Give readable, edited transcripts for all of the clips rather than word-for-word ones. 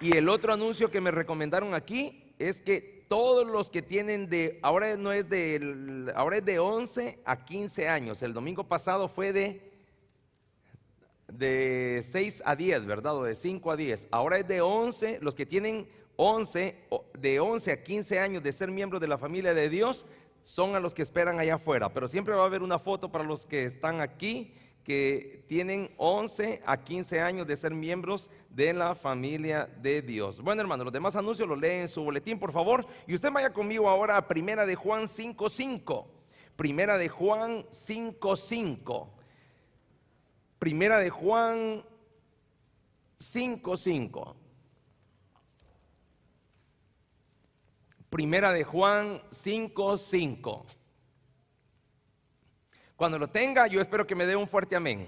Y el otro anuncio que me recomendaron aquí es que todos los que tienen ahora es de 11 a 15 años. El domingo pasado fue de 6 a 10, ¿verdad? O de 5 a 10. Ahora es de 11, los que tienen de 11 a 15 años de ser miembros de la familia de Dios, son a los que esperan allá afuera. Pero siempre va a haber una foto para los que están aquí, que tienen 11 a 15 años de ser miembros de la familia de Dios. Bueno, hermanos, los demás anuncios los leen en su boletín, por favor. Y usted vaya conmigo ahora a Primera de Juan 5:5. Primera de Juan 5:5. Primera de Juan 5:5. Primera de Juan 5:5. Cuando lo tenga, yo espero que me dé un fuerte amén.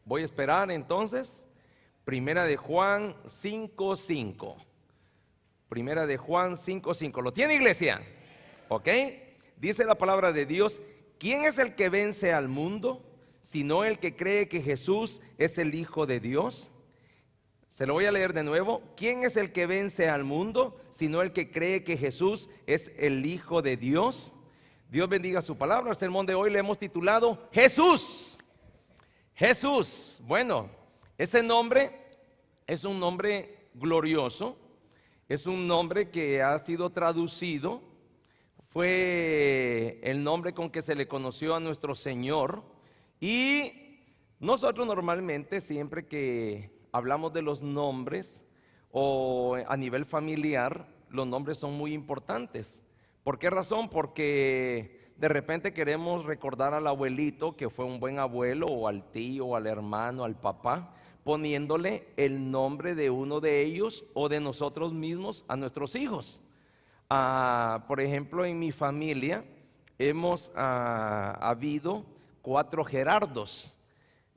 Voy a esperar entonces. Primera de Juan 5:5. Primera de Juan 5:5. ¿Lo tiene, iglesia? ¿Ok? Dice la palabra de Dios: ¿quién es el que vence al mundo, sino el que cree que Jesús es el Hijo de Dios? Se lo voy a leer de nuevo. ¿Quién es el que vence al mundo, sino el que cree que Jesús es el Hijo de Dios? Dios bendiga su palabra. El sermón de hoy le hemos titulado Jesús. Jesús. Bueno, ese nombre es un nombre glorioso. Es un nombre que ha sido traducido. Fue el nombre con que se le conoció a nuestro Señor. Y nosotros normalmente, siempre que hablamos de los nombres o a nivel familiar, los nombres son muy importantes. ¿Por qué razón? Porque de repente queremos recordar al abuelito que fue un buen abuelo, o al tío, o al hermano, al papá, poniéndole el nombre de uno de ellos o de nosotros mismos a nuestros hijos. Por ejemplo, en mi familia hemos habido 4 Gerardos.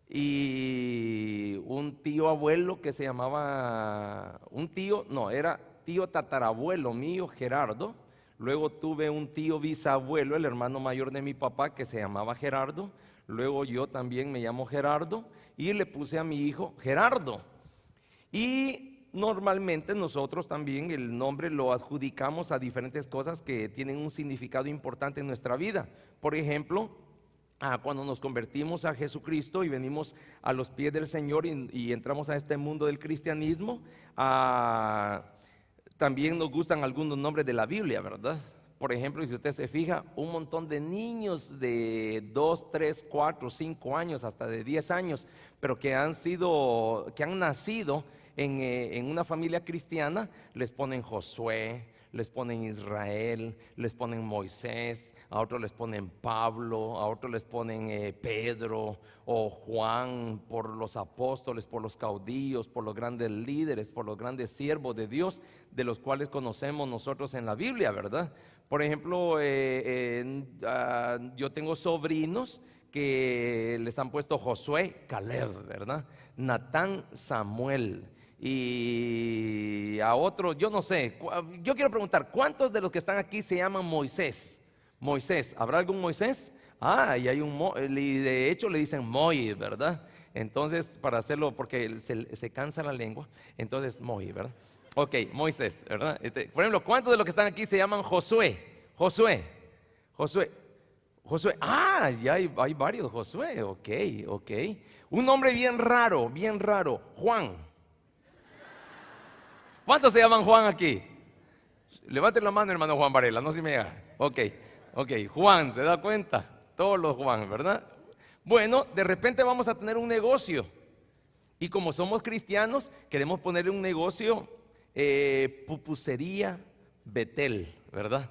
Y un tío abuelo que se llamaba, era tío tatarabuelo mío, Gerardo. Luego tuve un tío bisabuelo, el hermano mayor de mi papá, que se llamaba Gerardo. Luego yo también me llamo Gerardo y le puse a mi hijo Gerardo. Y normalmente nosotros también el nombre lo adjudicamos a diferentes cosas que tienen un significado importante en nuestra vida. Por ejemplo, cuando nos convertimos a Jesucristo y venimos a los pies del Señor y entramos a este mundo del cristianismo, también nos gustan algunos nombres de la Biblia, ¿verdad? Por ejemplo, si usted se fija, un montón de niños de 2, 3, 4, 5 años, hasta de 10 años, pero que han nacido en una familia cristiana, les ponen Josué, les ponen Israel, les ponen Moisés, a otros les ponen Pablo, a otros les ponen Pedro o Juan, por los apóstoles, por los caudillos, por los grandes líderes, por los grandes siervos de Dios, de los cuales conocemos nosotros en la Biblia, ¿verdad? Por ejemplo, yo tengo sobrinos que les han puesto Josué, Caleb, ¿verdad? Natán, Samuel. Y a otros, yo no sé, yo quiero preguntar, ¿cuántos de los que están aquí se llaman Moisés? Moisés, ¿habrá algún Moisés? Y hay y de hecho le dicen Moy, ¿verdad? Entonces, para hacerlo, porque se cansa la lengua, entonces Moy, ¿verdad? Ok, Moisés, ¿verdad? Por ejemplo, ¿cuántos de los que están aquí se llaman Josué? Josué. Ya hay varios Josué, ok. Un nombre bien raro, Juan. ¿Cuántos se llaman Juan aquí? Levanten la mano, hermano Juan Varela, no se me haga. Ok, Juan, ¿se da cuenta? Todos los Juan, ¿verdad? Bueno, de repente vamos a tener un negocio. Y como somos cristianos, queremos ponerle un negocio, pupusería Betel, ¿verdad?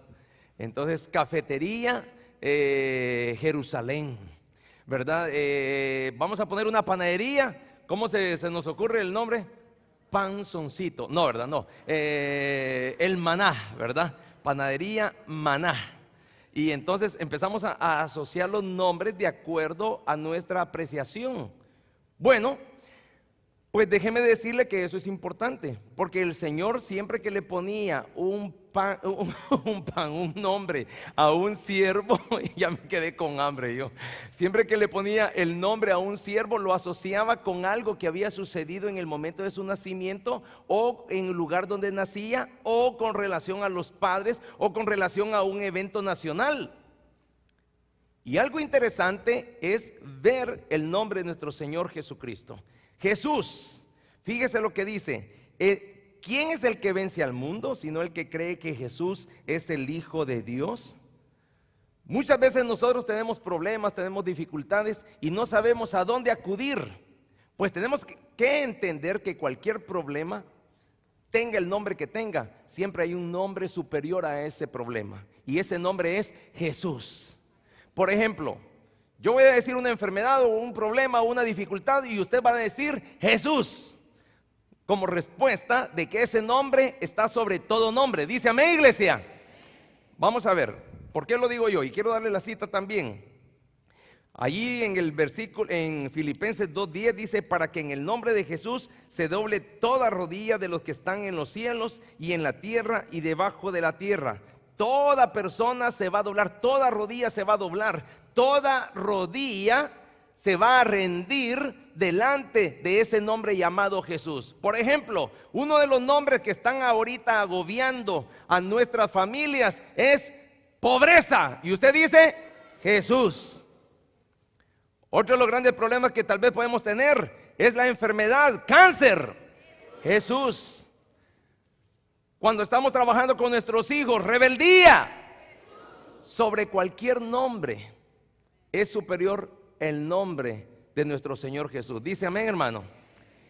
Entonces, cafetería Jerusalén, ¿verdad? Vamos a poner una panadería. ¿Cómo se nos ocurre el nombre? Panzoncito, no, ¿verdad? No, el Maná, ¿verdad? Panadería Maná. Y entonces empezamos a asociar los nombres de acuerdo a nuestra apreciación. Bueno, Pues déjeme decirle que eso es importante, porque el Señor siempre que le ponía un nombre a un siervo, ya me quedé con hambre yo, siempre que le ponía el nombre a un siervo, lo asociaba con algo que había sucedido en el momento de su nacimiento, o en el lugar donde nacía, o con relación a los padres, o con relación a un evento nacional. Y algo interesante es ver el nombre de nuestro Señor Jesucristo. Jesús, fíjese lo que dice, ¿quién es el que vence al mundo, sino el que cree que Jesús es el Hijo de Dios? Muchas veces nosotros tenemos problemas, tenemos dificultades y no sabemos a dónde acudir. Pues tenemos que entender que cualquier problema, tenga el nombre que tenga, siempre hay un nombre superior a ese problema, y ese nombre es Jesús. Por ejemplo, yo voy a decir una enfermedad o un problema o una dificultad y usted va a decir Jesús, como respuesta de que ese nombre está sobre todo nombre. Dice amén, iglesia. Vamos a ver, ¿por qué lo digo yo? Y quiero darle la cita también. Allí en el versículo, en Filipenses 2:10 dice: para que en el nombre de Jesús se doble toda rodilla de los que están en los cielos y en la tierra y debajo de la tierra. Toda persona se va a doblar, toda rodilla se va a doblar, toda rodilla se va a rendir delante de ese nombre llamado Jesús. Por ejemplo, uno de los nombres que están ahorita agobiando a nuestras familias es pobreza. Y usted dice Jesús. Otro de los grandes problemas que tal vez podemos tener es la enfermedad, cáncer. Jesús. Cuando estamos trabajando con nuestros hijos, rebeldía. Sobre cualquier nombre es superior el nombre de nuestro Señor Jesús. Dice amén, hermano.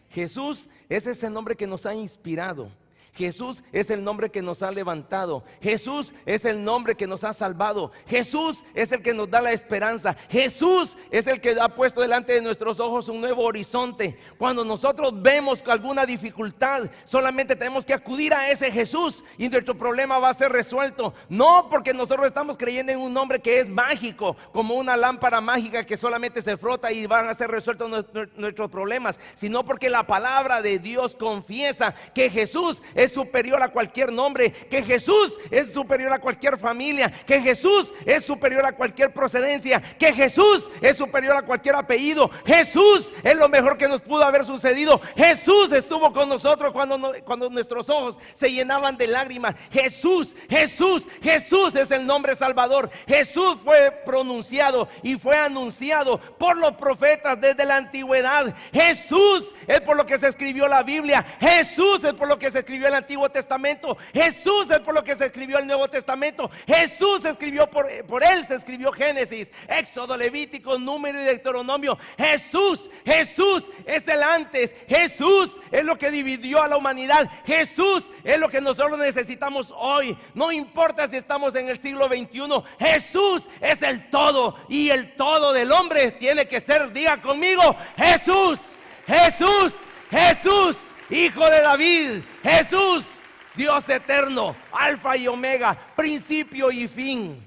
Jesús es ese nombre que nos ha inspirado. Jesús es el nombre que nos ha levantado. Jesús es el nombre que nos ha salvado. Jesús es el que nos da la esperanza. Jesús es el que ha puesto delante de nuestros ojos un nuevo horizonte. Cuando nosotros vemos alguna dificultad, solamente tenemos que acudir a ese Jesús y nuestro problema va a ser resuelto. No porque nosotros estamos creyendo en un nombre que es mágico, como una lámpara mágica que solamente se frota y van a ser resueltos nuestros problemas, sino porque la palabra de Dios confiesa que Jesús es superior a cualquier nombre, que Jesús es superior a cualquier familia, que Jesús es superior a cualquier procedencia, que Jesús es superior a cualquier apellido. Jesús es lo mejor que nos pudo haber sucedido. Jesús estuvo con nosotros cuando nuestros ojos se llenaban de lágrimas. Jesús es el nombre salvador. Jesús fue pronunciado y fue anunciado por los profetas desde la antigüedad. Jesús es por lo que se escribió la Biblia. Jesús es por lo que se escribió el Antiguo Testamento. Jesús es por lo que se escribió el Nuevo Testamento. Jesús escribió por él se escribió Génesis, Éxodo, Levítico, Número y Deuteronomio. Jesús es el antes. Jesús es lo que dividió a la humanidad. Jesús es lo que nosotros necesitamos hoy. No importa si estamos en el siglo XXI. Jesús es el todo, y el todo del hombre tiene que ser, diga conmigo, Jesús, Hijo de David, Jesús, Dios eterno, Alfa y Omega, principio y fin.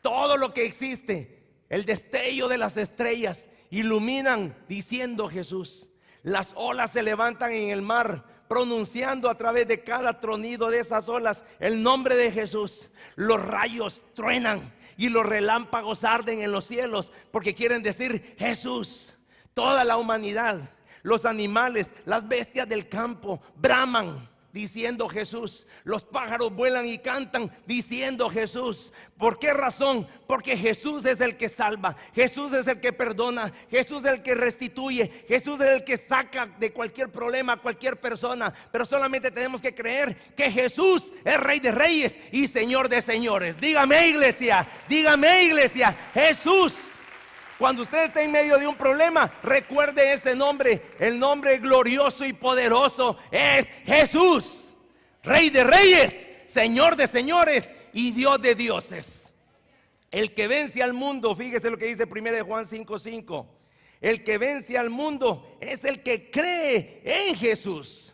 Todo lo que existe, el destello de las estrellas, iluminan diciendo Jesús. Las olas se levantan en el mar, pronunciando a través de cada tronido de esas olas el nombre de Jesús. Los rayos truenan y los relámpagos arden en los cielos, porque quieren decir Jesús. Toda la humanidad, los animales, las bestias del campo braman diciendo Jesús. Los pájaros vuelan y cantan diciendo Jesús. ¿Por qué razón? Porque Jesús es el que salva, Jesús es el que perdona, Jesús es el que restituye, Jesús es el que saca de cualquier problema a cualquier persona. Pero solamente tenemos que creer que Jesús es Rey de Reyes y Señor de Señores. Dígame, iglesia, Jesús. Cuando usted está en medio de un problema, recuerde ese nombre. El nombre glorioso y poderoso es Jesús, Rey de Reyes, Señor de Señores y Dios de dioses. El que vence al mundo, fíjese lo que dice 1 Juan 5:5. El que vence al mundo es el que cree en Jesús.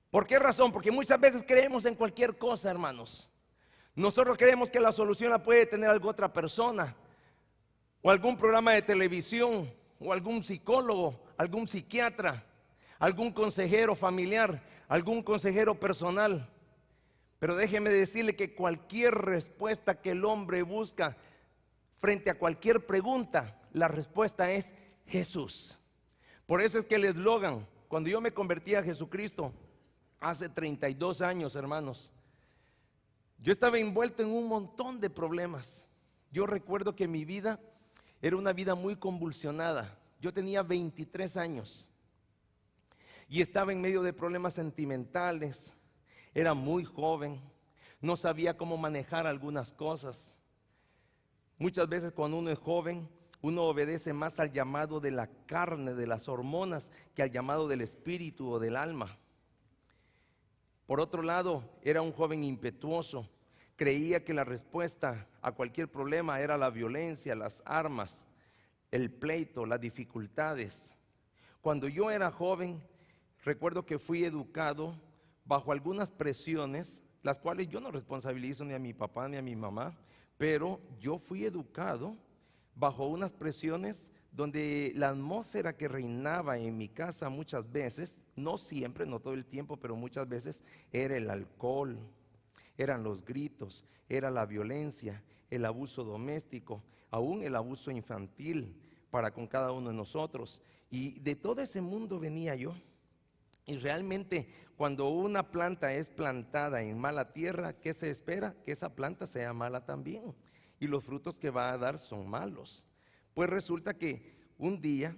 ¿Por qué razón? Porque muchas veces creemos en cualquier cosa, hermanos. Nosotros creemos que la solución la puede tener alguna otra persona, o algún programa de televisión, o algún psicólogo, algún psiquiatra. algún consejero familiar, algún consejero personal. Pero déjeme decirle que cualquier respuesta que el hombre busca frente a cualquier pregunta, la respuesta es Jesús. Por eso es que el eslogan, cuando yo me convertí a Jesucristo hace 32 años, hermanos, yo estaba envuelto en un montón de problemas. Yo recuerdo que mi vida era una vida muy convulsionada. Yo tenía 23 años y estaba en medio de problemas sentimentales. Era muy joven, no sabía cómo manejar algunas cosas. Muchas veces cuando uno es joven, uno obedece más al llamado de la carne, de las hormonas, que al llamado del espíritu o del alma. Por otro lado, era un joven impetuoso. Creía que la respuesta a cualquier problema era la violencia, las armas, el pleito, las dificultades. Cuando yo era joven, recuerdo que fui educado bajo algunas presiones, las cuales yo no responsabilizo ni a mi papá ni a mi mamá, pero yo fui educado bajo unas presiones donde la atmósfera que reinaba en mi casa muchas veces, no siempre, no todo el tiempo, pero muchas veces era el alcohol, eran los gritos, era la violencia, el abuso doméstico, aún el abuso infantil para con cada uno de nosotros. Y de todo ese mundo venía yo. Y realmente cuando una planta es plantada en mala tierra, ¿qué se espera? Que esa planta sea mala también. Y los frutos que va a dar son malos. Pues resulta que un día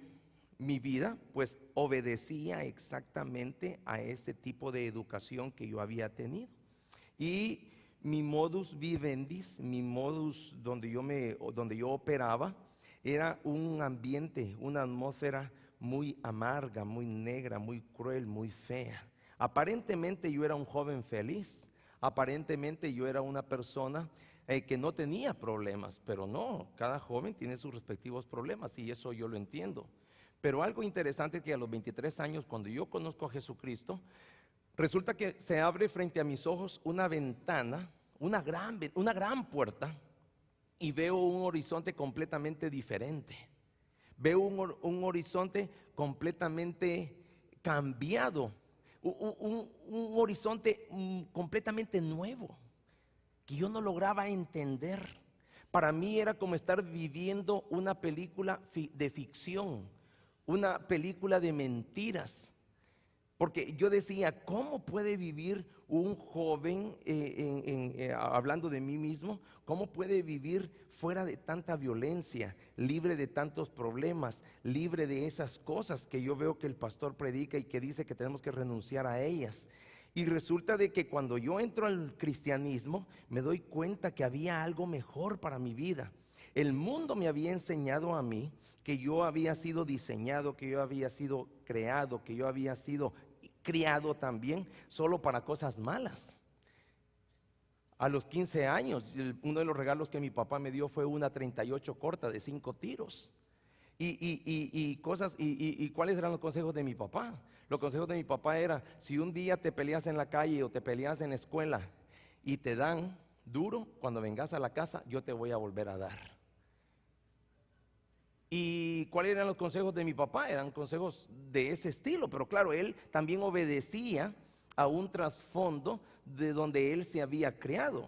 mi vida pues obedecía exactamente a ese tipo de educación que yo había tenido. Y mi modus vivendi, mi modus donde yo operaba, era un ambiente, una atmósfera muy amarga, muy negra, muy cruel, muy fea. Aparentemente yo era un joven feliz, aparentemente yo era una persona que no tenía problemas, pero no, cada joven tiene sus respectivos problemas y eso yo lo entiendo. Pero algo interesante es que a los 23 años, cuando yo conozco a Jesucristo, resulta que se abre frente a mis ojos una ventana, una gran puerta, y veo un horizonte completamente diferente. Veo un horizonte completamente cambiado, un horizonte completamente nuevo, que yo no lograba entender. Para mí era como estar viviendo una película de ficción, una película de mentiras. Porque yo decía, ¿cómo puede vivir un joven, hablando de mí mismo, cómo puede vivir fuera de tanta violencia, libre de tantos problemas, libre de esas cosas que yo veo que el pastor predica y que dice que tenemos que renunciar a ellas? Y resulta de que cuando yo entro al cristianismo, me doy cuenta que había algo mejor para mi vida. El mundo me había enseñado a mí que yo había sido diseñado, que yo había sido creado, que yo había sido criado también solo para cosas malas. A los 15 años, uno de los regalos que mi papá me dio fue una 38 corta de 5 tiros. Y ¿cuáles eran los consejos de mi papá? Los consejos de mi papá era: si un día te peleas en la calle o te peleas en la escuela y te dan duro, cuando vengas a la casa yo te voy a volver a dar. ¿Y cuáles eran los consejos de mi papá? Eran consejos de ese estilo, pero claro, él también obedecía a un trasfondo de donde él se había creado.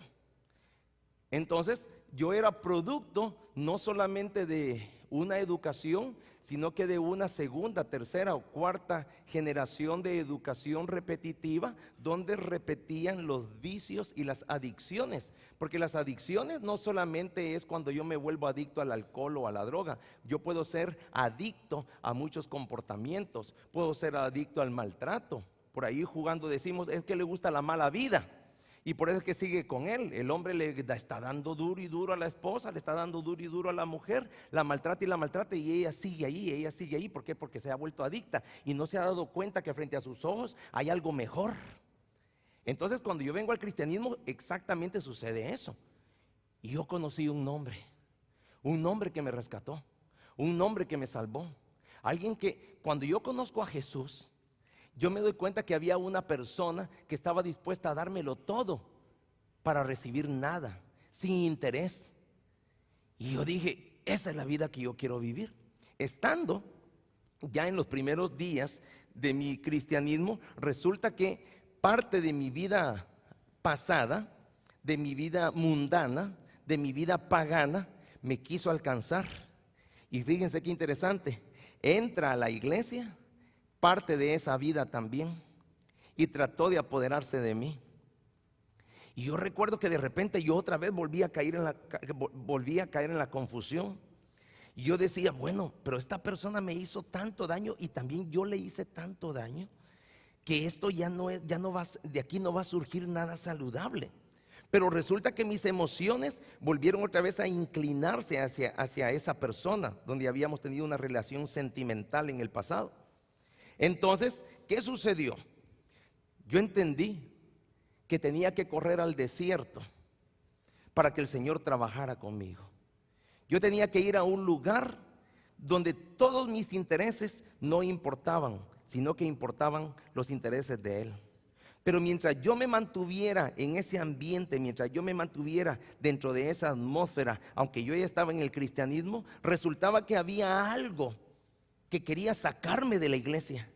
Entonces, yo era producto no solamente de una educación, sino que de una segunda, tercera o cuarta generación de educación repetitiva, donde repetían los vicios y las adicciones. Porque las adicciones no solamente es cuando yo me vuelvo adicto al alcohol o a la droga. Yo puedo ser adicto a muchos comportamientos, puedo ser adicto al maltrato. Por ahí jugando decimos, es que le gusta la mala vida. Y por eso es que sigue con él. El hombre le está dando duro y duro a la esposa, le está dando duro y duro a la mujer, la maltrata y ella sigue ahí, ¿por qué? Porque se ha vuelto adicta y no se ha dado cuenta que frente a sus ojos hay algo mejor. Entonces cuando yo vengo al cristianismo exactamente sucede eso. Y yo conocí un nombre que me rescató, un nombre que me salvó. Alguien que cuando yo conozco a Jesús, yo me doy cuenta que había una persona que estaba dispuesta a dármelo todo para recibir nada, sin interés. Y yo dije, esa es la vida que yo quiero vivir. Estando ya en los primeros días de mi cristianismo, resulta que parte de mi vida pasada, de mi vida mundana, de mi vida pagana, me quiso alcanzar. Y fíjense qué interesante, entra a la iglesia parte de esa vida también y trató de apoderarse de mí. Y yo recuerdo que de repente yo otra vez volví a caer en la confusión. Y yo decía, bueno, pero esta persona me hizo tanto daño y también yo le hice tanto daño, que esto de aquí no va a surgir nada saludable. Pero resulta que mis emociones volvieron otra vez a inclinarse hacia esa persona donde habíamos tenido una relación sentimental en el pasado. Entonces, ¿qué sucedió? Yo entendí que tenía que correr al desierto para que el Señor trabajara conmigo. Yo tenía que ir a un lugar donde todos mis intereses no importaban, sino que importaban los intereses de Él. Pero mientras yo me mantuviera en ese ambiente, mientras yo me mantuviera dentro de esa atmósfera, aunque yo ya estaba en el cristianismo, resultaba que había algo que quería sacarme de la iglesia.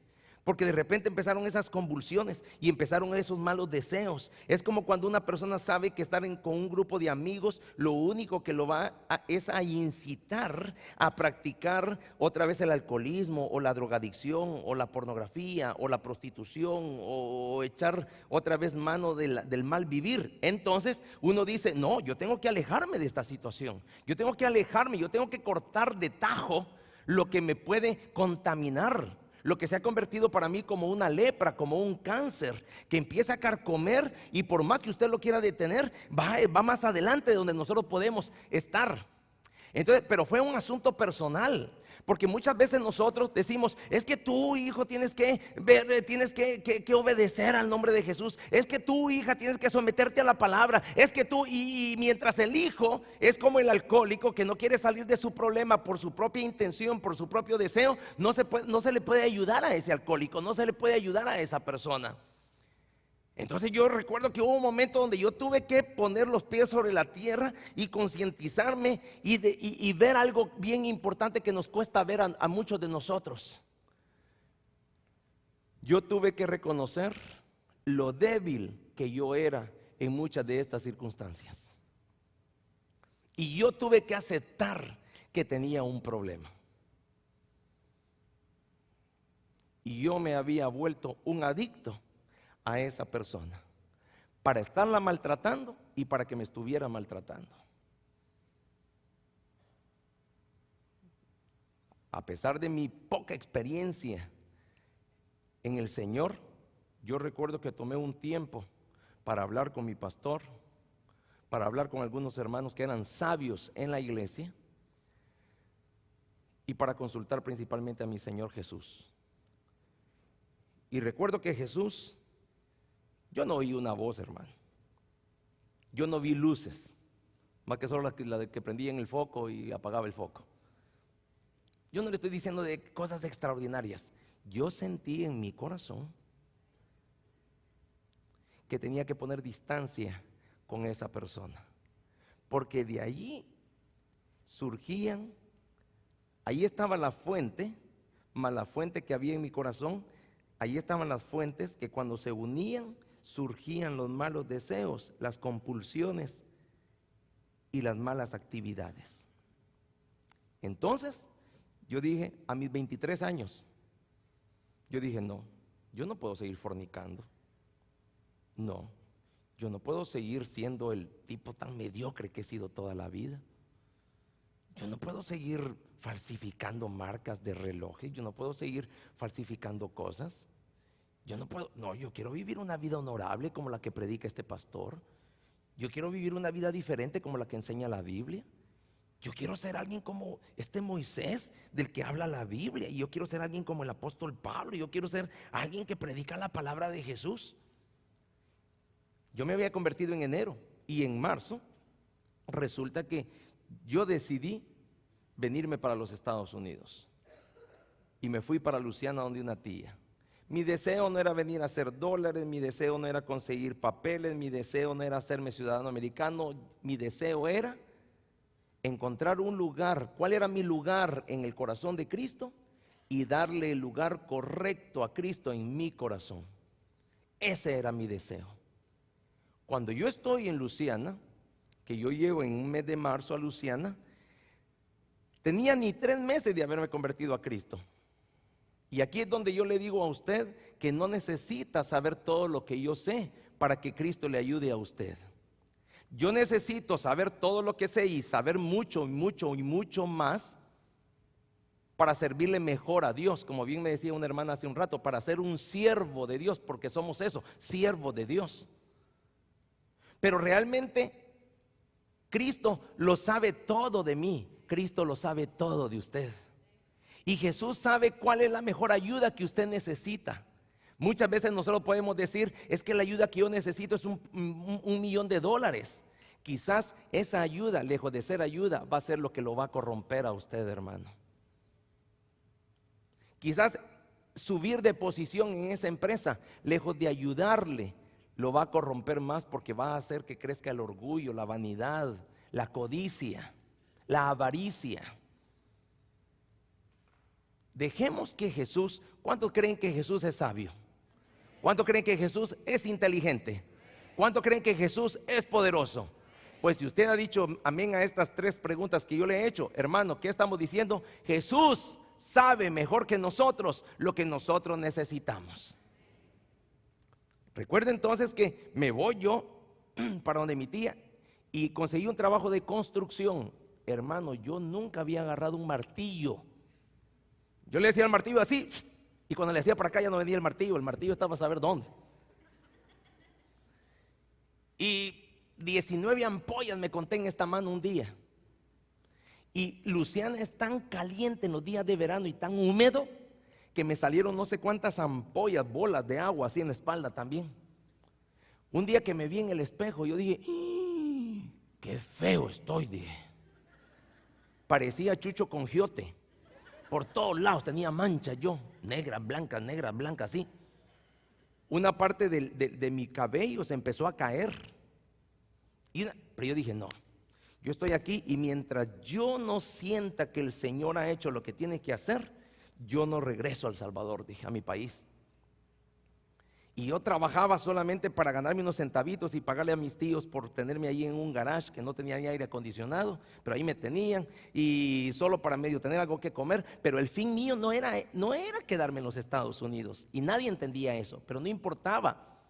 Porque de repente empezaron esas convulsiones y empezaron esos malos deseos. Es como cuando una persona sabe que estar con un grupo de amigos, lo único que lo va es a incitar a practicar otra vez el alcoholismo o la drogadicción o la pornografía o la prostitución o echar otra vez mano del mal vivir. Entonces uno dice, no, yo tengo que alejarme de esta situación. Yo tengo que alejarme, yo tengo que cortar de tajo lo que me puede contaminar. Lo que se ha convertido para mí como una lepra, como un cáncer, que empieza a carcomer y por más que usted lo quiera detener, va más adelante de donde nosotros podemos estar. Entonces, pero fue un asunto personal, porque muchas veces nosotros decimos, es que tú, hijo, tienes que obedecer al nombre de Jesús. Es que tú, hija, tienes que someterte a la palabra. Es que tú, y mientras el hijo es como el alcohólico que no quiere salir de su problema por su propia intención, por su propio deseo, no se le puede ayudar a ese alcohólico, no se le puede ayudar a esa persona. Entonces yo recuerdo que hubo un momento donde yo tuve que poner los pies sobre la tierra y concientizarme y ver algo bien importante que nos cuesta ver a muchos de nosotros. Yo tuve que reconocer lo débil que yo era en muchas de estas circunstancias. Y yo tuve que aceptar que tenía un problema. Y yo me había vuelto un adicto a esa persona, para estarla maltratando y para que me estuviera maltratando. A pesar de mi poca experiencia en el Señor, yo recuerdo que tomé un tiempo para hablar con mi pastor, para hablar con algunos hermanos que eran sabios en la iglesia y para consultar principalmente a mi Señor Jesús. Y recuerdo que Jesús, yo no oí una voz, hermano. Yo no vi luces, más que solo la que prendía en el foco y apagaba el foco. Yo no le estoy diciendo de cosas extraordinarias. Yo sentí en mi corazón que tenía que poner distancia con esa persona, porque de allí surgían, ahí estaba la fuente, más la fuente que había en mi corazón, ahí estaban las fuentes que cuando se unían surgían los malos deseos, las compulsiones y las malas actividades. Entonces, yo dije, a mis 23 años, yo dije, no, yo no puedo seguir fornicando. No, yo no puedo seguir siendo el tipo tan mediocre que he sido toda la vida. Yo no puedo seguir falsificando marcas de relojes, yo no puedo seguir falsificando cosas. Yo no puedo, no, yo quiero vivir una vida honorable como la que predica este pastor. Yo quiero vivir una vida diferente como la que enseña la Biblia. Yo quiero ser alguien como este Moisés del que habla la Biblia. Y yo quiero ser alguien como el apóstol Pablo. Yo quiero ser alguien que predica la palabra de Jesús. Yo me había convertido en enero y en marzo resulta que yo decidí venirme para los Estados Unidos. Y me fui para Luciana donde una tía. Mi deseo no era venir a hacer dólares, mi deseo no era conseguir papeles, mi deseo no era hacerme ciudadano americano, mi deseo era encontrar un lugar. ¿Cuál era mi lugar en el corazón de Cristo? y darle el lugar correcto a Cristo en mi corazón. Ese era mi deseo. Cuando yo estoy en Luciana, que yo llego en un mes de marzo a Luciana, tenía ni 3 meses de haberme convertido a Cristo. Y aquí es donde yo le digo a usted que no necesita saber todo lo que yo sé para que Cristo le ayude a usted. Yo necesito saber todo lo que sé y saber mucho, mucho y mucho más para servirle mejor a Dios, como bien me decía una hermana hace un rato, para ser un siervo de Dios, porque somos eso, siervos de Dios. Pero realmente Cristo lo sabe todo de mí, Cristo lo sabe todo de usted. Y Jesús sabe cuál es la mejor ayuda que usted necesita. Muchas veces nosotros podemos decir, es que la ayuda que yo necesito es $1,000,000. Quizás esa ayuda, lejos de ser ayuda, va a ser lo que lo va a corromper a usted, hermano. Quizás subir de posición en esa empresa, lejos de ayudarle, lo va a corromper más, porque va a hacer que crezca el orgullo, la vanidad, la codicia, la avaricia. Dejemos que Jesús, ¿cuántos creen que Jesús es sabio? ¿Cuántos creen que Jesús es inteligente? ¿Cuántos creen que Jesús es poderoso? Pues si usted ha dicho amén a estas 3 preguntas que yo le he hecho, hermano, ¿qué estamos diciendo? Jesús sabe mejor que nosotros lo que nosotros necesitamos. Recuerda entonces que me voy yo para donde mi tía y conseguí un trabajo de construcción. Hermano, yo nunca había agarrado un martillo. Yo le decía al martillo así, y cuando le decía para acá ya no venía el martillo estaba a saber dónde. Y 19 ampollas me conté en esta mano un día. Y Luciana es tan caliente en los días de verano y tan húmedo que me salieron no sé cuántas ampollas, bolas de agua así en la espalda también. Un día que me vi en el espejo, yo dije, qué feo estoy, dije. Parecía Chucho con Giote. Por todos lados tenía manchas yo, negras, blancas, así. Una parte de mi cabello se empezó a caer. Pero yo dije, no, yo estoy aquí y mientras yo no sienta que el Señor ha hecho lo que tiene que hacer, yo no regreso a El Salvador, dije, a mi país. Y yo trabajaba solamente para ganarme unos centavitos y pagarle a mis tíos por tenerme ahí en un garage que no tenía ni aire acondicionado, pero ahí me tenían, y solo para medio tener algo que comer. Pero el fin mío no era quedarme en los Estados Unidos, y nadie entendía eso, pero no importaba.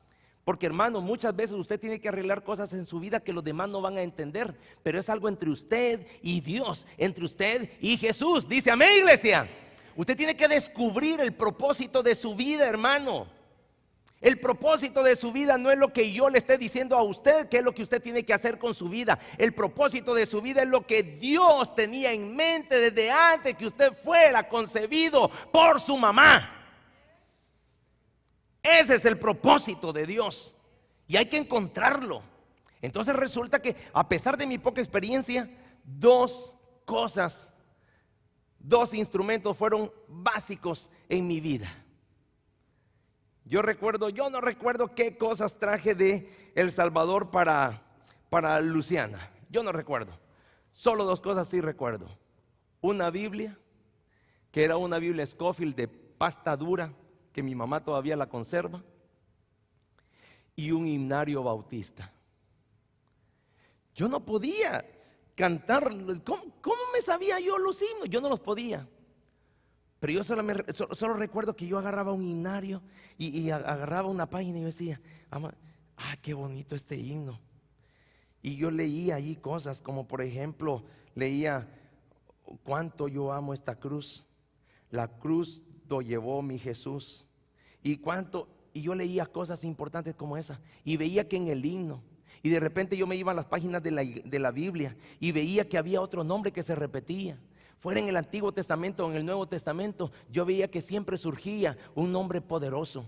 Porque, hermano, muchas veces usted tiene que arreglar cosas en su vida que los demás no van a entender, pero es algo entre usted y Dios, entre usted y Jesús. Dice amén, iglesia. Usted tiene que descubrir el propósito de su vida, hermano. El propósito de su vida no es lo que yo le esté diciendo a usted que es lo que usted tiene que hacer con su vida. El propósito de su vida es lo que Dios tenía en mente desde antes que usted fuera concebido por su mamá. Ese es el propósito de Dios y hay que encontrarlo. Entonces resulta que, a pesar de mi poca experiencia, 2 instrumentos fueron básicos en mi vida. Yo no recuerdo qué cosas traje de El Salvador para Luciana. Yo no recuerdo. Solo 2 cosas sí recuerdo. Una Biblia, que era una Biblia Scofield de pasta dura, que mi mamá todavía la conserva, y un himnario bautista. Yo no podía cantar. ¿Cómo me sabía yo los himnos? Yo no los podía. Pero yo solo recuerdo que yo agarraba un himnario y agarraba una página y yo decía, qué bonito este himno. Y yo leía allí cosas como, por ejemplo, leía, cuánto yo amo esta cruz, la cruz lo llevó mi Jesús. Y yo leía cosas importantes como esa, y veía que en el himno, y de repente yo me iba a las páginas de la Biblia y veía que había otro nombre que se repetía. Fuera en el Antiguo Testamento o en el Nuevo Testamento, yo veía que siempre surgía un nombre poderoso,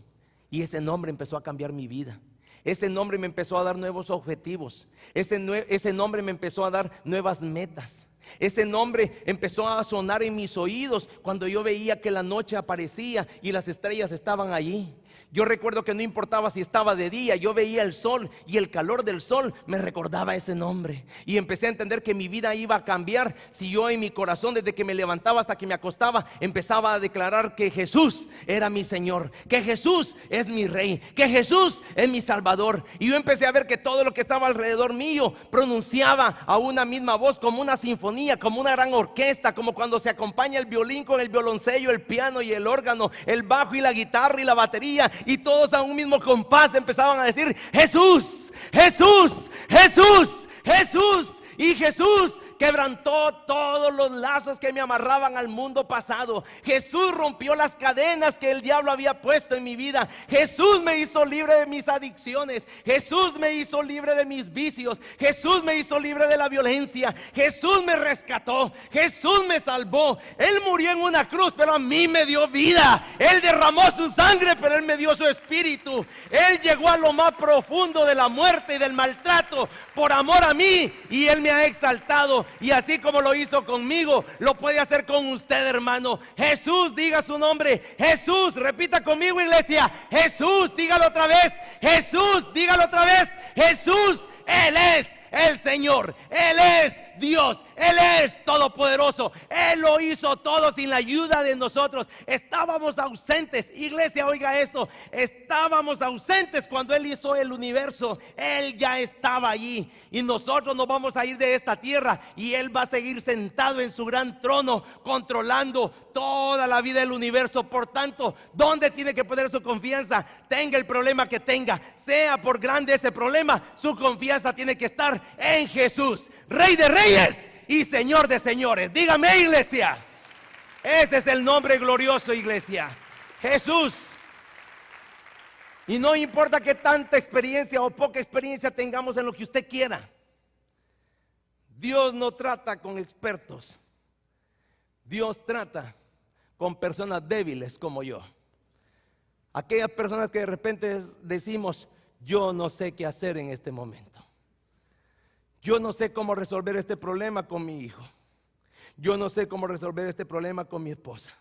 y ese nombre empezó a cambiar mi vida. Ese nombre me empezó a dar nuevos objetivos. Ese nombre me empezó a dar nuevas metas. Ese nombre empezó a sonar en mis oídos cuando yo veía que la noche aparecía y las estrellas estaban allí. Yo recuerdo que no importaba si estaba de día, yo veía el sol y el calor del sol me recordaba ese nombre. Y empecé a entender que mi vida iba a cambiar si yo en mi corazón, desde que me levantaba hasta que me acostaba, empezaba a declarar que Jesús era mi Señor, que Jesús es mi Rey, que Jesús es mi Salvador. Y yo empecé a ver que todo lo que estaba alrededor mío pronunciaba a una misma voz, como una sinfonía, como una gran orquesta, como cuando se acompaña el violín con el violoncello, el piano y el órgano, el bajo y la guitarra y la batería, y todos a un mismo compás empezaban a decir: Jesús, Jesús, Jesús, Jesús. Y Jesús quebrantó todos los lazos que me amarraban al mundo pasado. Jesús rompió las cadenas que el diablo había puesto en mi vida. Jesús me hizo libre de mis adicciones. Jesús me hizo libre de mis vicios. Jesús me hizo libre de la violencia. Jesús me rescató. Jesús me salvó. Él murió en una cruz, pero a mí me dio vida. Él derramó su sangre, pero Él me dio su espíritu. Él llegó a lo más profundo de la muerte y del maltrato por amor a mí, y Él me ha exaltado. Y así como lo hizo conmigo, lo puede hacer con usted, hermano. Jesús, diga su nombre. Jesús, repita conmigo, iglesia. Jesús, dígalo otra vez. Jesús, dígalo otra vez. Jesús, Él es el Señor. Él es Dios. Él es todopoderoso. Él lo hizo todo sin la ayuda de nosotros. Estábamos ausentes. Iglesia, oiga esto. Estábamos ausentes cuando Él hizo el universo. Él ya estaba allí. Y nosotros nos vamos a ir de esta tierra, y Él va a seguir sentado en su gran trono, controlando toda la vida del universo. Por tanto, ¿dónde tiene que poner su confianza? Tenga el problema que tenga, sea por grande ese problema, su confianza tiene que estar en Jesús, Rey de Reyes y Señor de Señores. Dígame, iglesia. Ese es el nombre glorioso, iglesia. Jesús. Y no importa que tanta experiencia o poca experiencia tengamos en lo que usted quiera, Dios no trata con expertos. Dios trata con personas débiles como yo. Aquellas personas que de repente decimos: yo no sé qué hacer en este momento. Yo no sé cómo resolver este problema con mi hijo. Yo no sé cómo resolver este problema con mi esposa.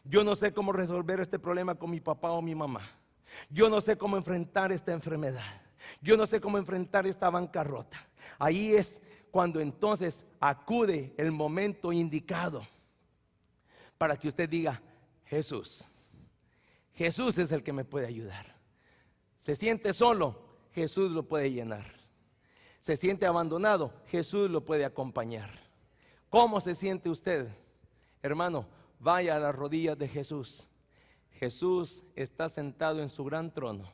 Yo no sé cómo resolver este problema con mi papá o mi mamá. Yo no sé cómo enfrentar esta enfermedad. Yo no sé cómo enfrentar esta bancarrota. Ahí es cuando entonces acude el momento indicado para que usted diga: Jesús. Jesús es el que me puede ayudar. Se siente solo, Jesús lo puede llenar. Se siente abandonado, Jesús lo puede acompañar. ¿Cómo se siente usted? Hermano, vaya a las rodillas de Jesús. Jesús está sentado en su gran trono,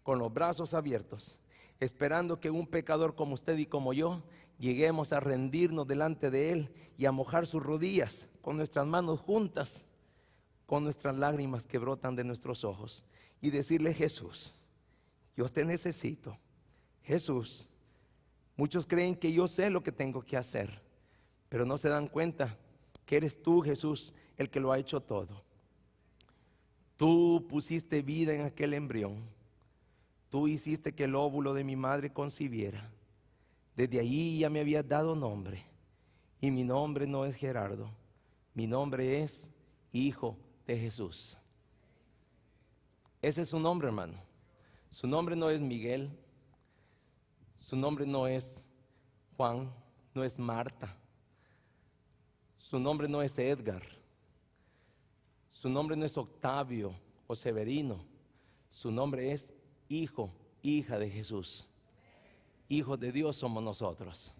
con los brazos abiertos, esperando que un pecador como usted y como yo lleguemos a rendirnos delante de Él y a mojar sus rodillas con nuestras manos juntas, con nuestras lágrimas que brotan de nuestros ojos, y decirle: Jesús, yo te necesito. Jesús, muchos creen que yo sé lo que tengo que hacer, pero no se dan cuenta que eres tú, Jesús, el que lo ha hecho todo. Tú pusiste vida en aquel embrión. Tú hiciste que el óvulo de mi madre concibiera. Desde ahí ya me habías dado nombre. Y mi nombre no es Gerardo. Mi nombre es Hijo de Jesús. Ese es su nombre, hermano. Su nombre no es Miguel. Su nombre no es Juan. No es Marta. Su nombre no es Edgar. Su nombre no es Octavio o Severino. Su nombre es Hijo, hija de Jesús. Hijos de Dios somos nosotros.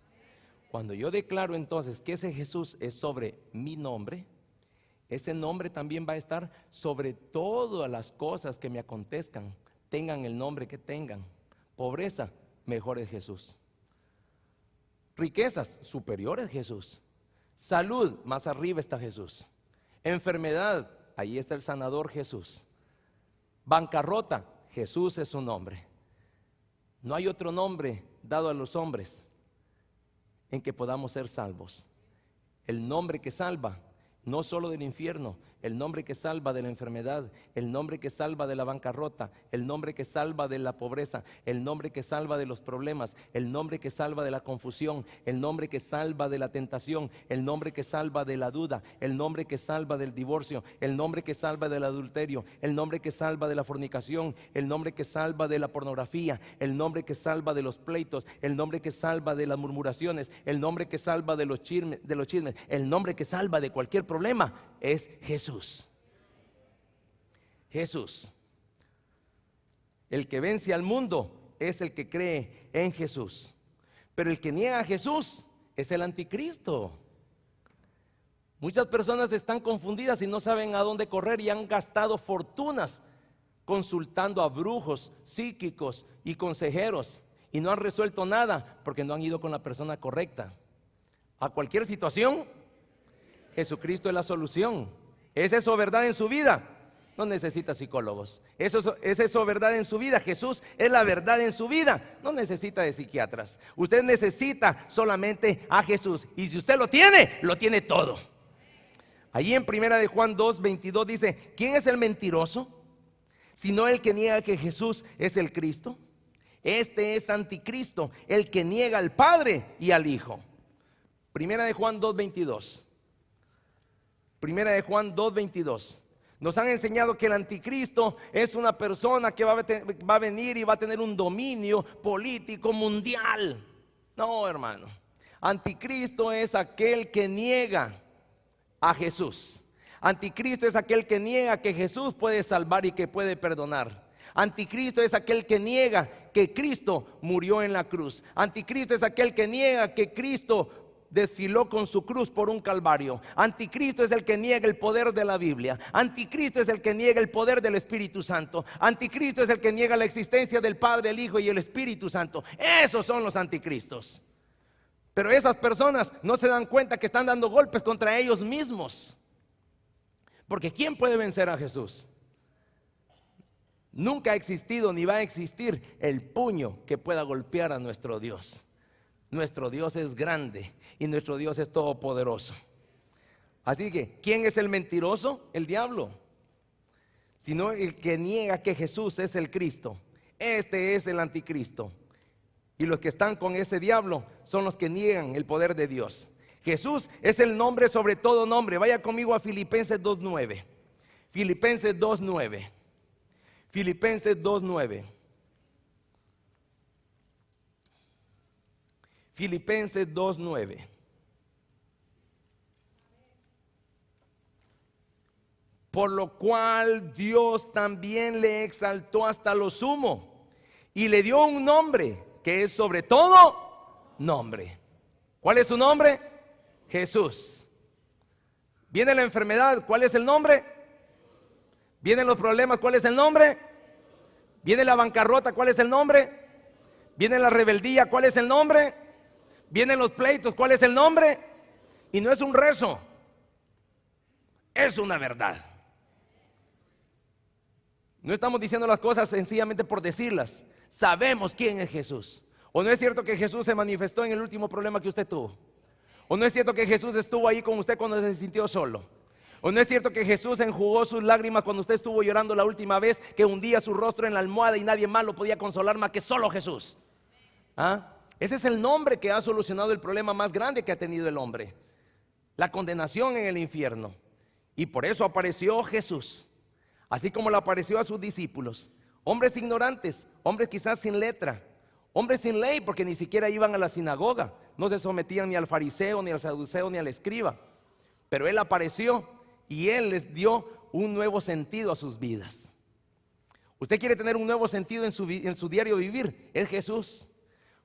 Cuando yo declaro entonces que ese Jesús es sobre mi nombre, ese nombre también va a estar sobre todas las cosas que me acontezcan, tengan el nombre que tengan. Pobreza, mejor es Jesús. Riquezas, superior es Jesús. Salud, más arriba está Jesús. Enfermedad, ahí está el sanador Jesús. Bancarrota, Jesús es su nombre. No hay otro nombre dado a los hombres en que podamos ser salvos. El nombre que salva, no solo del infierno, el nombre que salva de la enfermedad, el nombre que salva de la bancarrota, el nombre que salva de la pobreza, el nombre que salva de los problemas, el nombre que salva de la confusión, el nombre que salva de la tentación, el nombre que salva de la duda, el nombre que salva del divorcio, el nombre que salva del adulterio, el nombre que salva de la fornicación, el nombre que salva de la pornografía, el nombre que salva de los pleitos, el nombre que salva de las murmuraciones, el nombre que salva de los chismes, el nombre que salva de cualquier problema es Jesús. Jesús. El que vence al mundo es el que cree en Jesús. Pero el que niega a Jesús es el anticristo. Muchas personas están confundidas y no saben a dónde correr y han gastado fortunas consultando a brujos, psíquicos y consejeros y no han resuelto nada porque no han ido con la persona correcta. A cualquier situación, Jesucristo es la solución. ¿Es eso verdad en su vida? No necesita psicólogos. ¿Es eso verdad en su vida? Jesús es la verdad en su vida. No necesita de psiquiatras. Usted necesita solamente a Jesús. Y si usted lo tiene todo. Allí en 1 de Juan 2:22 dice: ¿quién es el mentiroso? Sino el que niega que Jesús es el Cristo. Este es anticristo, el que niega al Padre y al Hijo. 1 de Juan 2:22. 1 de Juan 2:22. Nos han enseñado que el anticristo es una persona que va a venir y va a tener un dominio político mundial. No, hermano. Anticristo es aquel que niega a Jesús. Anticristo es aquel que niega que Jesús puede salvar y que puede perdonar. Anticristo es aquel que niega que Cristo murió en la cruz. Anticristo es aquel que niega que Cristo desfiló con su cruz por un calvario. Anticristo es el que niega el poder de la Biblia. Anticristo es el que niega el poder del Espíritu Santo. Anticristo es el que niega la existencia del Padre, el Hijo y el Espíritu Santo. Esos son los anticristos. Pero esas personas no se dan cuenta que están dando golpes contra ellos mismos. Porque ¿quién puede vencer a Jesús? Nunca ha existido ni va a existir el puño que pueda golpear a nuestro Dios. Nuestro Dios es grande y nuestro Dios es todopoderoso. Así que, ¿quién es el mentiroso? El diablo. Sino el que niega que Jesús es el Cristo. Este es el anticristo. Y los que están con ese diablo son los que niegan el poder de Dios. Jesús es el nombre sobre todo nombre. Vaya conmigo a Filipenses 2:9. Filipenses 2:9. Filipenses 2:9. Filipenses 2:9. Por lo cual Dios también le exaltó hasta lo sumo y le dio un nombre que es sobre todo nombre. ¿Cuál es su nombre? Jesús. Viene la enfermedad, ¿cuál es el nombre? Vienen los problemas, ¿cuál es el nombre? Viene la bancarrota, ¿cuál es el nombre? Viene la rebeldía, ¿cuál es el nombre? Vienen los pleitos, ¿cuál es el nombre? Y no es un rezo, es una verdad. No estamos diciendo las cosas sencillamente por decirlas. Sabemos quién es Jesús. ¿O no es cierto que Jesús se manifestó en el último problema que usted tuvo? ¿O no es cierto que Jesús estuvo ahí con usted cuando se sintió solo? ¿O no es cierto que Jesús enjugó sus lágrimas cuando usted estuvo llorando la última vez, que hundía su rostro en la almohada y nadie más lo podía consolar más que solo Jesús? ¿Ah? Ese es el nombre que ha solucionado el problema más grande que ha tenido el hombre: la condenación en el infierno. Y por eso apareció Jesús, así como le apareció a sus discípulos, hombres ignorantes, hombres quizás sin letra, hombres sin ley, porque ni siquiera iban a la sinagoga, no se sometían ni al fariseo, ni al saduceo, ni al escriba. Pero Él apareció y Él les dio un nuevo sentido a sus vidas. Usted quiere tener un nuevo sentido en su diario vivir, es Jesús.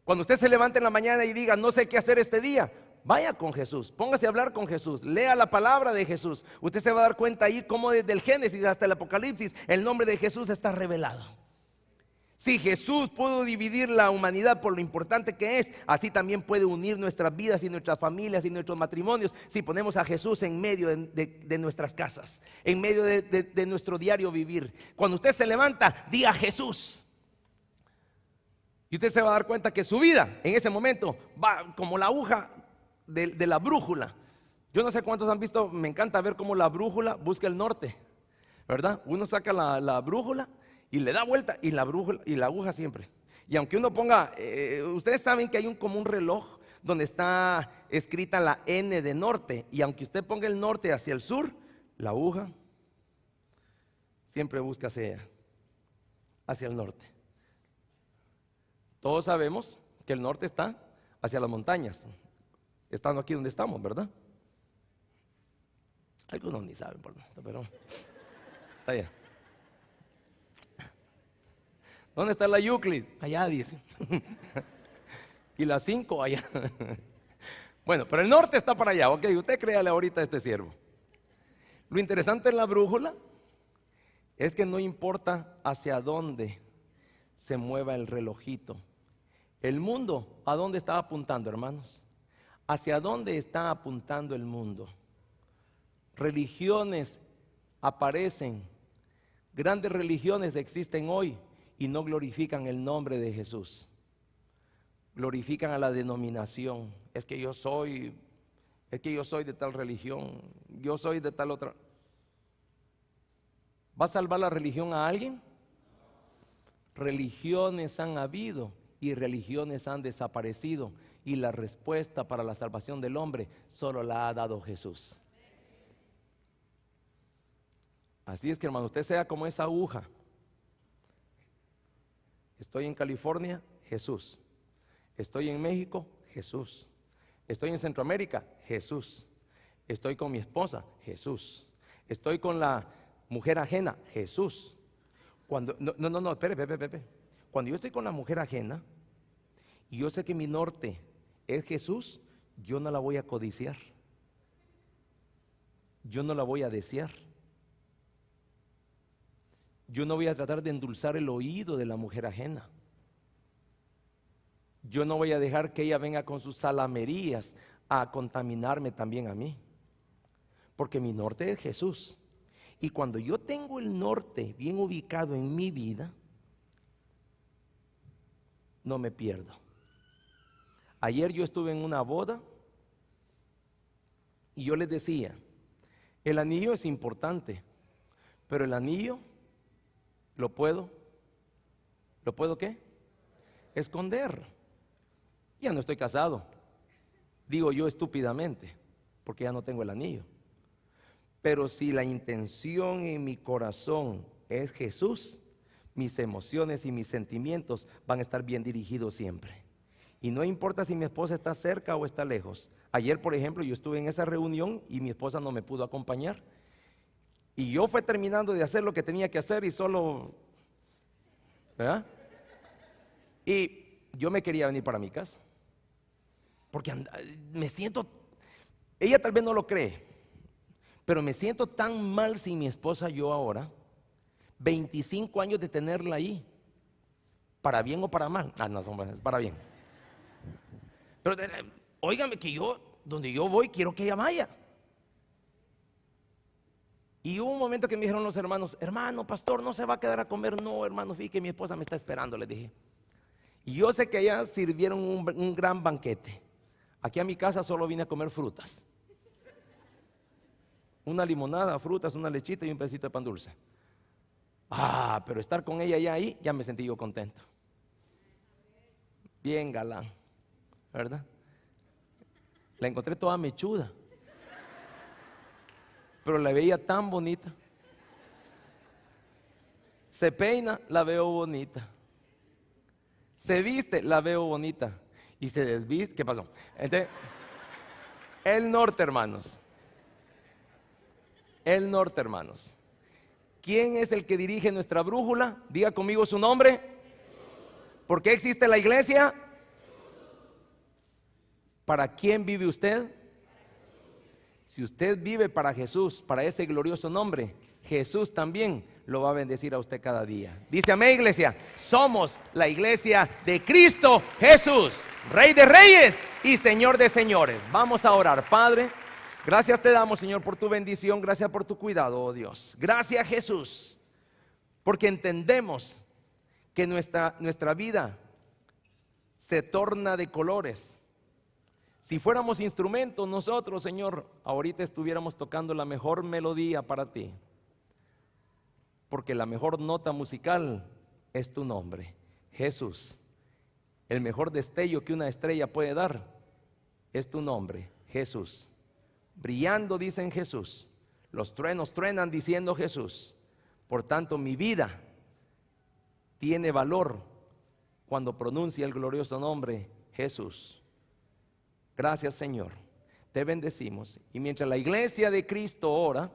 Cuando usted se levante en la mañana y diga: no sé qué hacer este día, vaya con Jesús, póngase a hablar con Jesús, lea la palabra de Jesús. Usted se va a dar cuenta ahí cómo desde el Génesis hasta el Apocalipsis el nombre de Jesús está revelado. Si Jesús pudo dividir la humanidad por lo importante que es, así también puede unir nuestras vidas y nuestras familias y nuestros matrimonios si ponemos a Jesús en medio de nuestras casas, en medio de nuestro diario vivir. Cuando usted se levanta, diga Jesús. Y usted se va a dar cuenta que su vida en ese momento va como la aguja de la brújula, Yo no sé cuántos han visto, me encanta ver cómo la brújula busca el norte, ¿verdad? Uno saca la brújula y le da vuelta y la brújula y la aguja siempre. Y aunque uno ponga, ustedes saben que hay como un reloj donde está escrita la N de norte, y aunque usted ponga el norte hacia el sur, la aguja siempre busca hacia el norte. Todos sabemos que el norte está hacia las montañas, estando aquí donde estamos, ¿verdad? Algunos ni saben por nada, pero está allá. ¿Dónde está la Euclid? Allá dice. Y la 5 allá. Bueno, pero el norte está para allá. Ok, usted créale ahorita a este siervo. Lo interesante en la brújula es que no importa hacia dónde se mueva el relojito. El mundo, ¿a dónde está apuntando, hermanos? ¿Hacia dónde está apuntando el mundo? Religiones aparecen, grandes religiones existen hoy y no glorifican el nombre de Jesús. Glorifican a la denominación. Es que yo soy de tal religión, yo soy de tal otra. ¿Va a salvar la religión a alguien? Religiones han habido y religiones han desaparecido, y la respuesta para la salvación del hombre solo la ha dado Jesús. Así es que, hermano, usted sea como esa aguja. Estoy en California, Jesús. Estoy en México, Jesús. Estoy en Centroamérica, Jesús. Estoy con mi esposa, Jesús. Estoy con la mujer ajena, Jesús. Espere. Cuando yo estoy con la mujer ajena y yo sé que mi norte es Jesús, yo no la voy a codiciar. Yo no la voy a desear. Yo no voy a tratar de endulzar el oído de la mujer ajena. Yo no voy a dejar que ella venga con sus salamerías a contaminarme también a mí. Porque mi norte es Jesús. Y cuando yo tengo el norte bien ubicado en mi vida, no me pierdo. Ayer yo estuve en una boda y yo les decía, el anillo es importante, pero el anillo ¿lo puedo qué? Esconder. Ya no estoy casado, digo yo estúpidamente, porque ya no tengo el anillo. Pero si la intención en mi corazón es Jesús, mis emociones y mis sentimientos van a estar bien dirigidos siempre. Y no importa si mi esposa está cerca o está lejos. Ayer, por ejemplo, yo estuve en esa reunión y mi esposa no me pudo acompañar. Y yo fue terminando de hacer lo que tenía que hacer y solo, ¿verdad? Y yo me quería venir para mi casa. Porque me siento, ella tal vez no lo cree, pero me siento tan mal sin mi esposa yo ahora, 25 años de tenerla ahí, para bien o para mal. No, es para bien. Pero óigame que yo, donde yo voy, quiero que ella vaya. Y hubo un momento que me dijeron los hermanos, hermano, pastor, ¿no se va a quedar a comer? No, hermano, fíjate que mi esposa me está esperando, le dije. Y yo sé que allá sirvieron un gran banquete. Aquí a mi casa solo vine a comer frutas. Una limonada, frutas, una lechita y un pedacito de pan dulce. Pero estar con ella ya ahí, ya me sentí yo contento. Bien galán, ¿verdad? La encontré toda mechuda, pero la veía tan bonita. Se peina, la veo bonita. Se viste, la veo bonita. Y se desviste, ¿qué pasó? Entonces, el norte, hermanos. El norte, hermanos. ¿Quién es el que dirige nuestra brújula? Diga conmigo su nombre. ¿Por qué existe la iglesia? ¿Para quién vive usted? Si usted vive para Jesús, para ese glorioso nombre, Jesús también lo va a bendecir a usted cada día. Dice amén, iglesia. Somos la iglesia de Cristo Jesús, Rey de reyes y Señor de señores. Vamos a orar. Padre, gracias te damos, Señor, por tu bendición. Gracias por tu cuidado, oh Dios. Gracias, Jesús, porque entendemos que nuestra vida se torna de colores Si fuéramos instrumentos nosotros, Señor, ahorita estuviéramos tocando la mejor melodía para ti, porque la mejor nota musical es tu nombre, Jesús. El mejor destello que una estrella puede dar es tu nombre, Jesús. Brillando dicen Jesús, los truenos truenan diciendo Jesús. Por tanto, mi vida tiene valor cuando pronuncia el glorioso nombre Jesús. Gracias, Señor, te bendecimos. Y mientras la iglesia de Cristo ora,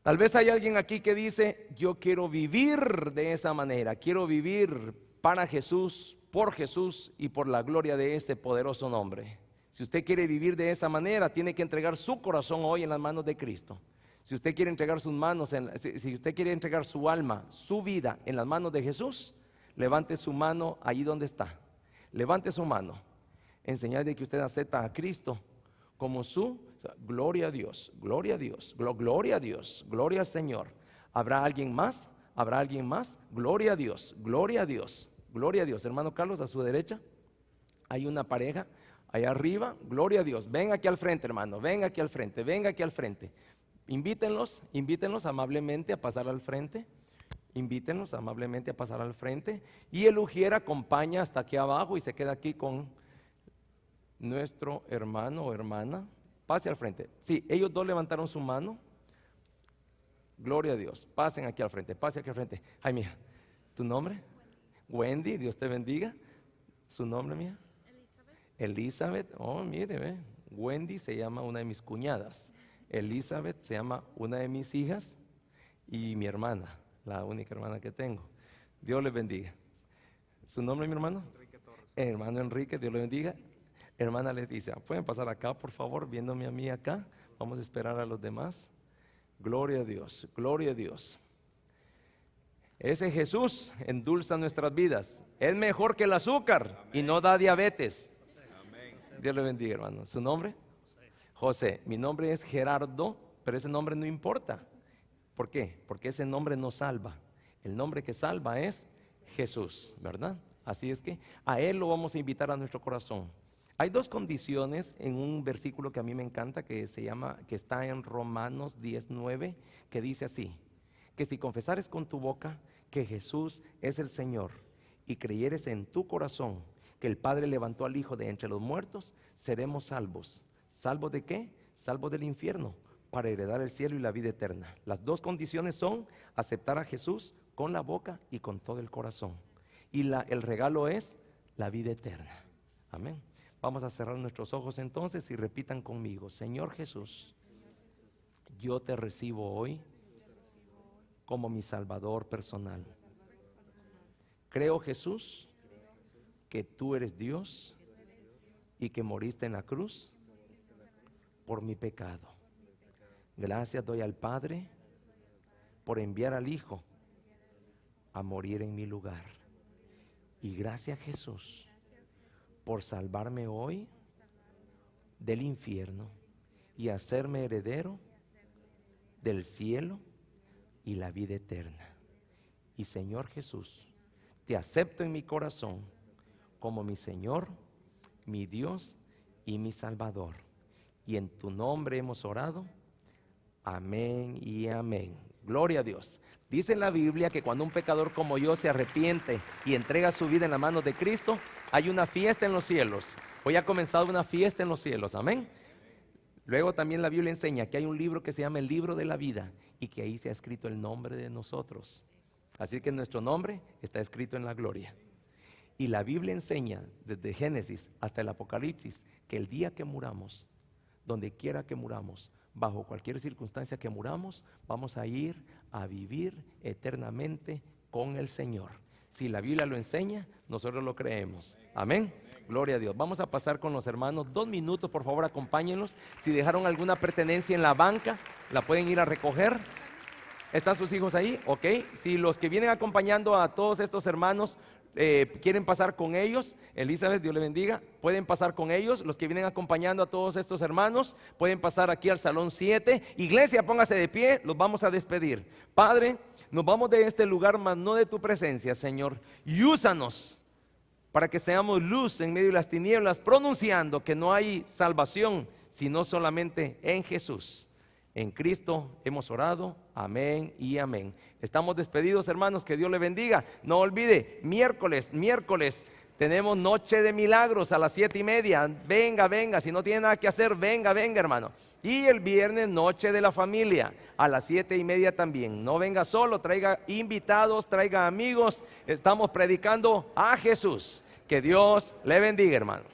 tal vez hay alguien aquí que dice: yo quiero vivir de esa manera, quiero vivir para Jesús, por Jesús y por la gloria de ese poderoso nombre. Si usted quiere vivir de esa manera, tiene que entregar su corazón hoy en las manos de Cristo. Si usted quiere entregar sus manos, si usted quiere entregar su alma, su vida en las manos de Jesús, levante su mano allí donde está. Levante su mano en señal de que usted acepta a Cristo como su, gloria a Dios, gloria a Dios, gloria a Dios, gloria al Señor. ¿Habrá alguien más? ¿Habrá alguien más? Gloria a Dios, gloria a Dios, gloria a Dios. Hermano Carlos, a su derecha hay una pareja, allá arriba, gloria a Dios. Ven aquí al frente, hermano, ven aquí al frente, venga aquí al frente. Invítenlos amablemente a pasar al frente. Invítenlos amablemente a pasar al frente. Y el ujier acompaña hasta aquí abajo y se queda aquí con nuestro hermano o hermana. Pase al frente. Sí, ellos dos levantaron su mano. Gloria a Dios. Pasen aquí al frente, pase aquí al frente. Ay, mija, ¿tu nombre? Wendy, Dios te bendiga. ¿Su nombre, mía? Elizabeth. Oh, mire, ve. Wendy se llama una de mis cuñadas. Elizabeth se llama una de mis hijas. Y mi hermana, la única hermana que tengo. Dios les bendiga. ¿Su nombre, mi hermano? Enrique Torres. Hermano Enrique, Dios le bendiga. Hermana Leticia, ¿pueden pasar acá, por favor, viéndome a mí acá? Vamos a esperar a los demás. Gloria a Dios, gloria a Dios. Ese Jesús endulza nuestras vidas. Es mejor que el azúcar y no da diabetes. Dios le bendiga, hermano. ¿Su nombre? José. Mi nombre es Gerardo, pero ese nombre no importa. ¿Por qué? Porque ese nombre no salva. El nombre que salva es Jesús, ¿verdad? Así es que a Él lo vamos a invitar a nuestro corazón. Hay dos condiciones en un versículo que a mí me encanta, que está en Romanos 10:9, que dice así: que si confesares con tu boca que Jesús es el Señor y creyeres en tu corazón que el Padre levantó al Hijo de entre los muertos, seremos salvos. ¿Salvos de qué? Salvos del infierno, para heredar el cielo y la vida eterna. Las dos condiciones son aceptar a Jesús con la boca y con todo el corazón. Y el regalo es la vida eterna. Amén. Vamos a cerrar nuestros ojos entonces y repitan conmigo: Señor Jesús, yo te recibo hoy como mi Salvador personal. Creo, Jesús, que tú eres Dios y que moriste en la cruz por mi pecado. Gracias doy al Padre por enviar al Hijo a morir en mi lugar. Y gracias, Jesús, por salvarme hoy del infierno y hacerme heredero del cielo y la vida eterna. Y Señor Jesús, te acepto en mi corazón como mi Señor, mi Dios y mi Salvador. Y en tu nombre hemos orado. Amén y amén. Gloria a Dios. Dice en la Biblia que cuando un pecador como yo se arrepiente y entrega su vida en las manos de Cristo, hay una fiesta en los cielos. Hoy ha comenzado una fiesta en los cielos, amén. Luego también la Biblia enseña que hay un libro que se llama el libro de la vida y que ahí se ha escrito el nombre de nosotros. Así que nuestro nombre está escrito en la gloria. Y la Biblia enseña desde Génesis hasta el Apocalipsis que el día que muramos, donde quiera que muramos, bajo cualquier circunstancia que muramos, vamos a ir a vivir eternamente con el Señor. Si la Biblia lo enseña, nosotros lo creemos. Amén. Gloria a Dios. Vamos a pasar con los hermanos 2 minutos, por favor, acompáñenlos. Si dejaron alguna pertenencia en la banca, la pueden ir a recoger. ¿Están sus hijos ahí? Ok. Si los que vienen acompañando a todos estos hermanos quieren pasar con ellos, Elizabeth, Dios le bendiga, pueden pasar con ellos. Los que vienen acompañando a todos estos hermanos pueden pasar aquí al salón 7. Iglesia, póngase de pie, los vamos a despedir. Padre, nos vamos de este lugar, mas no de tu presencia, Señor, y úsanos para que seamos luz en medio de las tinieblas, pronunciando que no hay salvación, sino solamente en Jesús. En Cristo hemos orado, amén y amén. Estamos despedidos, hermanos, que Dios le bendiga. No olvide, miércoles, tenemos noche de milagros a las 7:30. Venga, si no tiene nada que hacer, venga, hermano. Y el viernes, noche de la familia, a las 7:30 también. No venga solo, traiga invitados, traiga amigos. Estamos predicando a Jesús. Que Dios le bendiga, hermano.